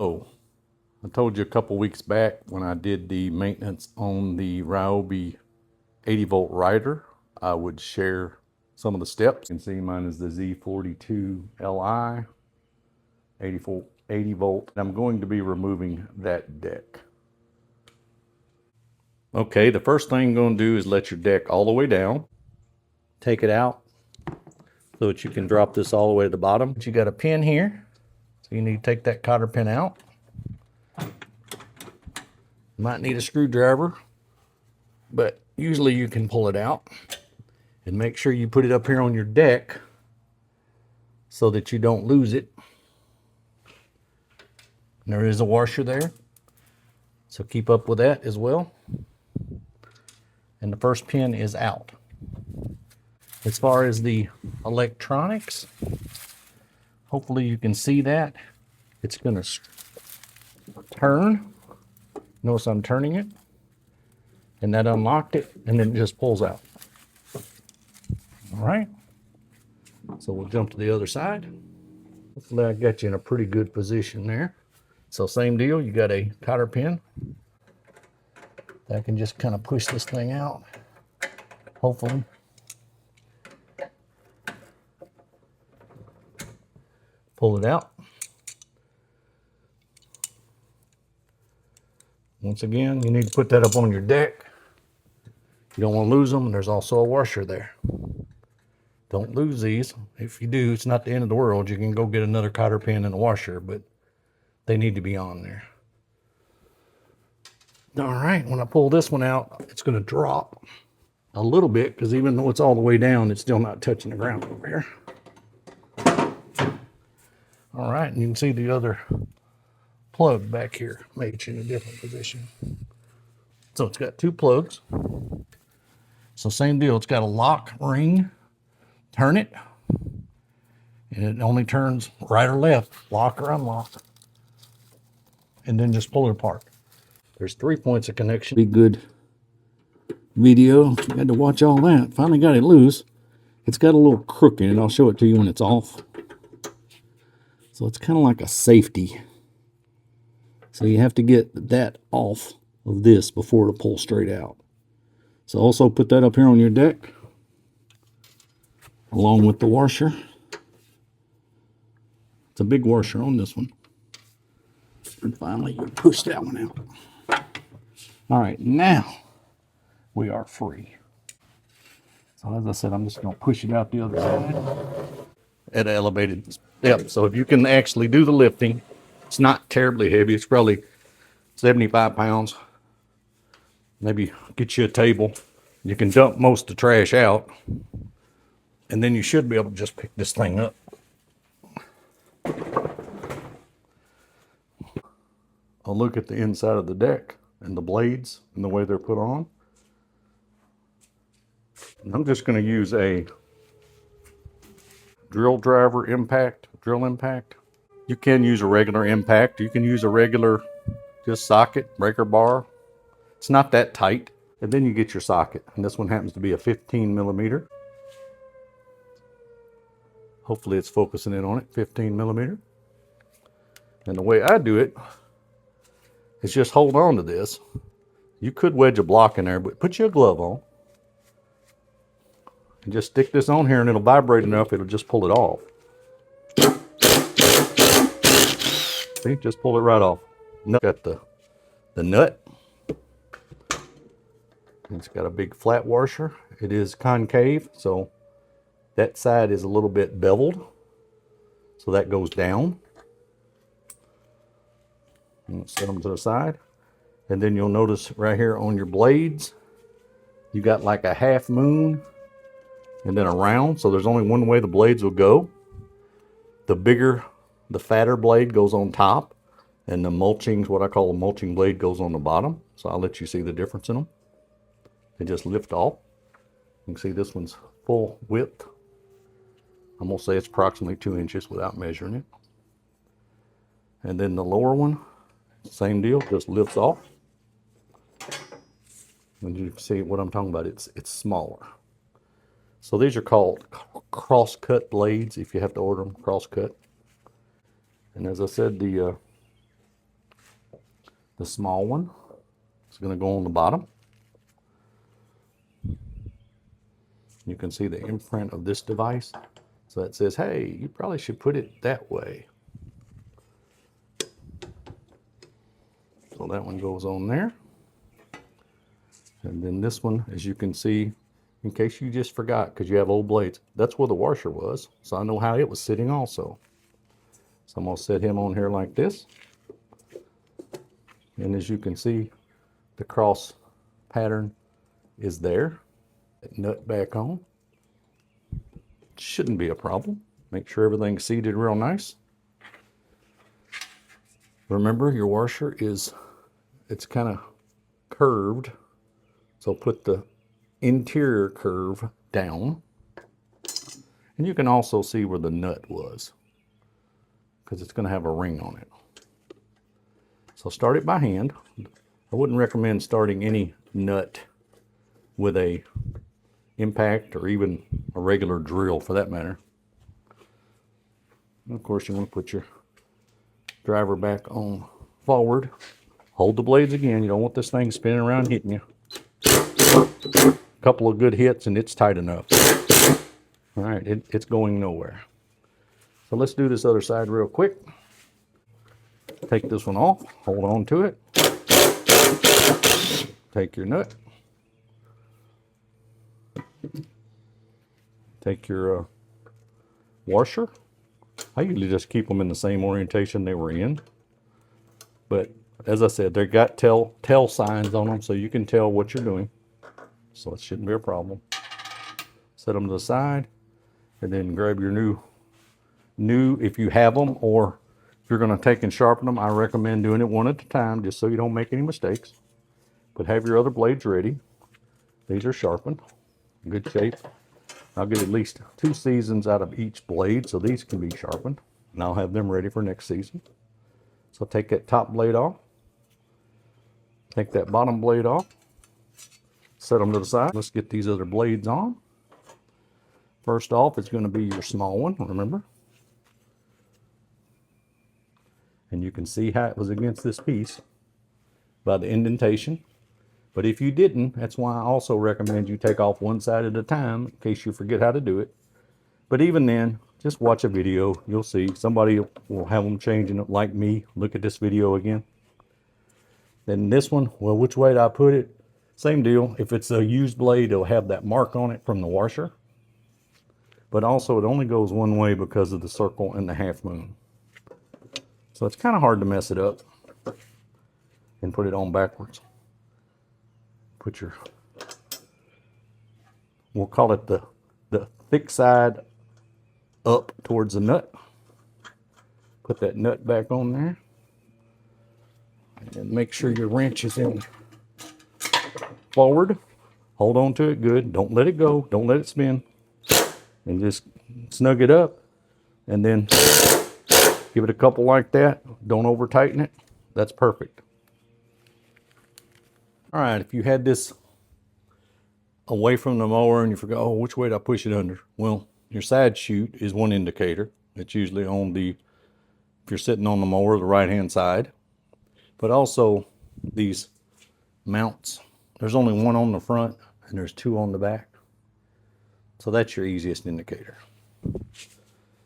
Oh, I told you a couple weeks back when I did the maintenance on the Ryobi 80-volt rider, I would share some of the steps. You can see mine is the Z42 Li 80 volt. I'm going to be removing that deck. Okay, the first thing you're going to do is let your deck all the way down. Take it out so that you can drop this all the way to the bottom. You got a pin here, so you need to take that cotter pin out. You might need a screwdriver, but usually you can pull it out. And make sure you put it up here on your deck so that you don't lose it. And there is a washer there, so keep up with that as well. And the first pin is out. As far as the electronics, hopefully you can see that. It's going to turn. Notice I'm turning it. And that unlocked it, and then it just pulls out. All right. So we'll jump to the other side. Hopefully I got you in a pretty good position there. So same deal, you got a cotter pin. That can just kind of push this thing out, hopefully. Pull it out. Once again, you need to put that up on your deck. You don't want to lose them. There's also a washer there. Don't lose these. If you do, it's not the end of the world. You can go get another cotter pin and a washer, but they need to be on there. All right, when I pull this one out, it's going to drop a little bit because even though it's all the way down, it's still not touching the ground over here. All right, and you can see the other plug back here, maybe it's in a different position. So it's got two plugs. So same deal, it's got a lock ring. Turn it, and it only turns right or left, lock or unlock, and then just pull it apart. There's 3 points of connection. Be good video. You had to watch all that. Finally got it loose. It's got a little crook in it. I'll show it to you when it's off. So it's kind of like a safety. So you have to get that off of this before it'll pull straight out. So also put that up here on your deck, along with the washer. It's a big washer on this one. And finally, you push that one out. All right, now we are free. So as I said, I'm just going to push it out the other side at an elevated step. So if you can actually do the lifting, it's not terribly heavy. It's probably 75 pounds. Maybe get you a table. You can dump most of the trash out. And then you should be able to just pick this thing up. I'll look at the inside of the deck and the blades and the way they're put on. And I'm just going to use a drill impact. You can use a regular impact. You can use a regular just socket, breaker bar. It's not that tight. And then you get your socket. And this one happens to be a 15 millimeter. Hopefully it's focusing in on it, 15 millimeter. And the way I do it is just hold on to this. You could wedge a block in there, but put your glove on. And just stick this on here and it'll vibrate enough, it'll just pull it off. See, just pull it right off. Got the nut. It's got a big flat washer. It is concave, so that side is a little bit beveled, so that goes down. And set them to the side. And then you'll notice right here on your blades, you got like a half moon and then a round. So there's only one way the blades will go. The fatter blade goes on top, and the mulching, what I call a mulching blade, goes on the bottom. So I'll let you see the difference in them. They just lift off. You can see this one's full width. I'm going to say it's approximately 2 inches without measuring it. And then the lower one, same deal, just lifts off. And you can see what I'm talking about, it's smaller. So these are called cross-cut blades if you have to order them cross-cut. And as I said, the The small one is going to go on the bottom. You can see the imprint of this device. So it says, hey, you probably should put it that way. So that one goes on there. And then this one, as you can see, in case you just forgot, because you have old blades, that's where the washer was. So I know how it was sitting also. So I'm going to set him on here like this. And as you can see, the cross pattern is there. Nut back on. Shouldn't be a problem. Make sure everything's seated real nice. Remember, your washer it's kind of curved. So put the interior curve down. And you can also see where the nut was, because it's going to have a ring on it. So start it by hand. I wouldn't recommend starting any nut with a impact or even a regular drill for that matter. And of course, you want to put your driver back on forward. Hold the blades again. You don't want this thing spinning around hitting you. A couple of good hits and it's tight enough. All right, it's going nowhere. So let's do this other side real quick. Take this one off, hold on to it. Take your nut. Take your washer. I usually just keep them in the same orientation they were in. But as I said, they've got tell signs on them so you can tell what you're doing. So it shouldn't be a problem. Set them to the side and then grab your new if you have them, or if you're going to take and sharpen them, I recommend doing it one at a time just so you don't make any mistakes. But have your other blades ready. These are sharpened, good shape. I'll get at least 2 seasons out of each blade, so these can be sharpened. And I'll have them ready for next season. So take that top blade off. Take that bottom blade off. Set them to the side. Let's get these other blades on. First off, it's going to be your small one, remember? And you can see how it was against this piece by the indentation. But if you didn't, that's why I also recommend you take off one side at a time in case you forget how to do it. But even then, just watch a video. You'll see somebody will have them changing it like me. Look at this video again. Then this one, well, which way did I put it? Same deal. If it's a used blade, it'll have that mark on it from the washer. But also it only goes one way because of the circle and the half moon. So it's kind of hard to mess it up and put it on backwards. Put your, we'll call it the thick side up towards the nut. Put that nut back on there. And make sure your wrench is in forward. Hold on to it good. Don't let it go. Don't let it spin. And just snug it up. And then give it a couple like that. Don't over tighten it. That's perfect. All right, if you had this away from the mower and you forgot, oh, which way did I push it under? Well, your side chute is one indicator. It's usually on the, if you're sitting on the mower, the right-hand side. But also these mounts. There's only one on the front and there's 2 on the back. So that's your easiest indicator.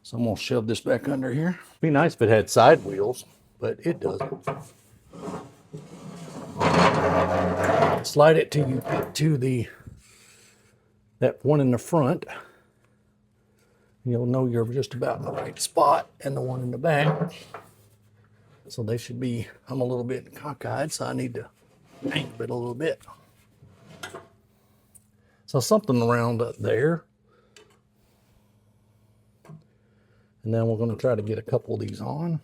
So I'm gonna shove this back under here. It'd be nice if it had side wheels, but it doesn't. Slide it till you get to that one in the front. You'll know you're just about in the right spot, and the one in the back. So they should be, I'm a little bit cockeyed, so I need to angle it a little bit. So something around up there. And then we're going to try to get a couple of these on.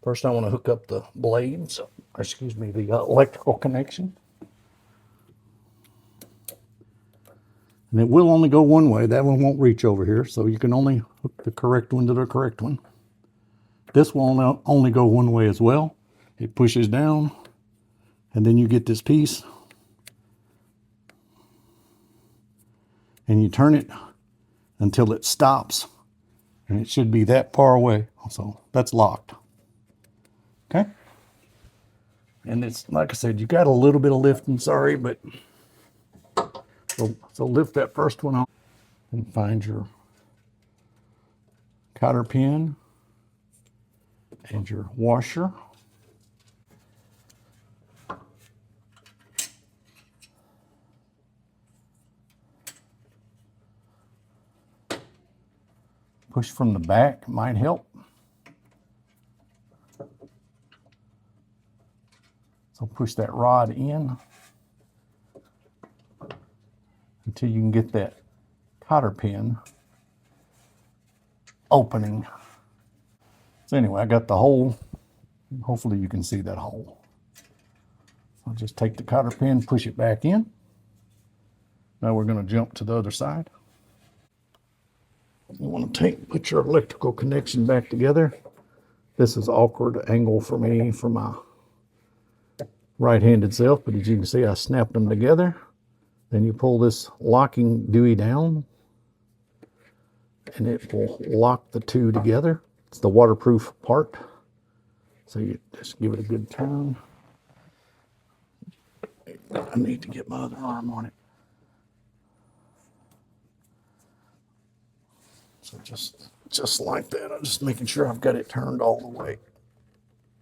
First, I want to hook up the blades, or excuse me, the electrical connection. And it will only go one way. That one won't reach over here, so you can only hook the correct one to the correct one. This will only go one way as well. It pushes down, and then you get this piece, and you turn it until it stops, and it should be that far away. So that's locked. Okay. And it's, like I said, you got a little bit of lifting, sorry, but so lift that first one off and find your cotter pin and your washer. Push from the back might help. So push that rod in until you can get that cotter pin opening. So anyway, I got the hole. Hopefully you can see that hole. I'll just take the cotter pin, push it back in. Now we're going to jump to the other side. You want to put your electrical connection back together. This is an awkward angle for me for my right-handed self, but as you can see, I snapped them together. Then you pull this locking dewey down, and it will lock the two together. It's the waterproof part. So you just give it a good turn. I need to get my other arm on it. So just like that. I'm just making sure I've got it turned all the way.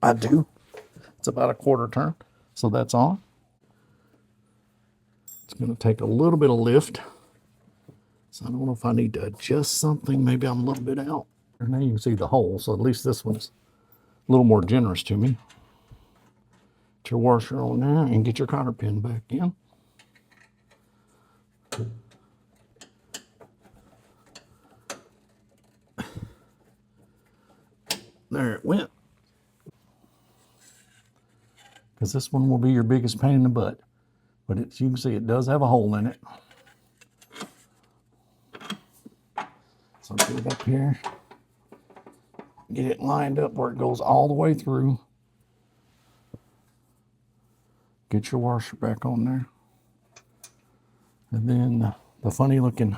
I do. It's about a quarter turn. So that's on. It's going to take a little bit of lift. So I don't know if I need to adjust something. Maybe I'm a little bit out. Now you can see the hole. So at least this one's a little more generous to me. Get your washer on there and get your cotter pin back in. There it went. Because this one will be your biggest pain in the butt. But you can see it does have a hole in it. So get it up here. Get it lined up where it goes all the way through. Get your washer back on there. And then the funny looking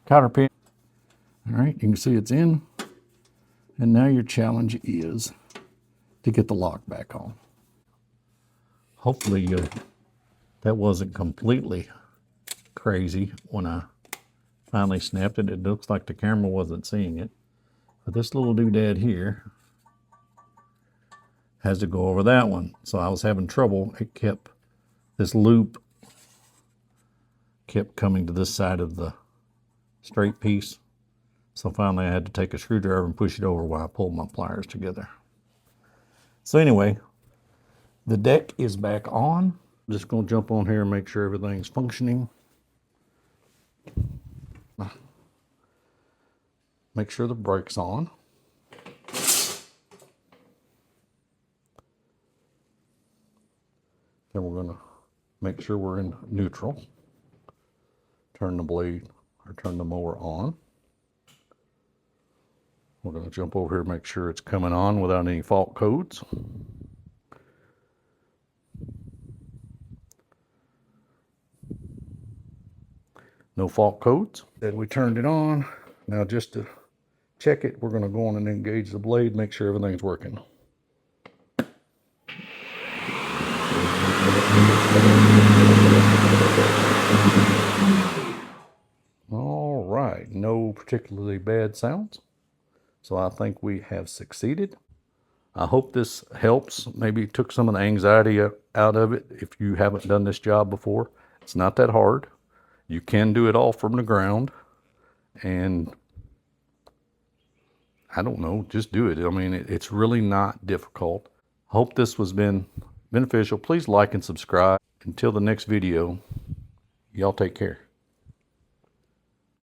cotter pin. All right, you can see it's in. And now your challenge is to get the lock back on. Hopefully that wasn't completely crazy when I finally snapped it. It looks like the camera wasn't seeing it. But this little doodad here has to go over that one. So I was having trouble. This loop kept coming to this side of the straight piece. So finally I had to take a screwdriver and push it over while I pulled my pliers together. So anyway, the deck is back on. I'm just going to jump on here and make sure everything's functioning. Make sure the brake's on. Then we're going to make sure we're in neutral. Turn the blade or turn the mower on. We're going to jump over here and make sure it's coming on without any fault codes. No fault codes. Then we turned it on. Now just to check it, we're going to go on and engage the blade, make sure everything's working. All right, no particularly bad sounds. So I think we have succeeded. I hope this helps. Maybe took some of the anxiety out of it. If you haven't done this job before, it's not that hard. You can do it all from the ground. And I don't know, just do it. I mean, it's really not difficult. Hope this was beneficial. Please like and subscribe. Until the next video, y'all take care.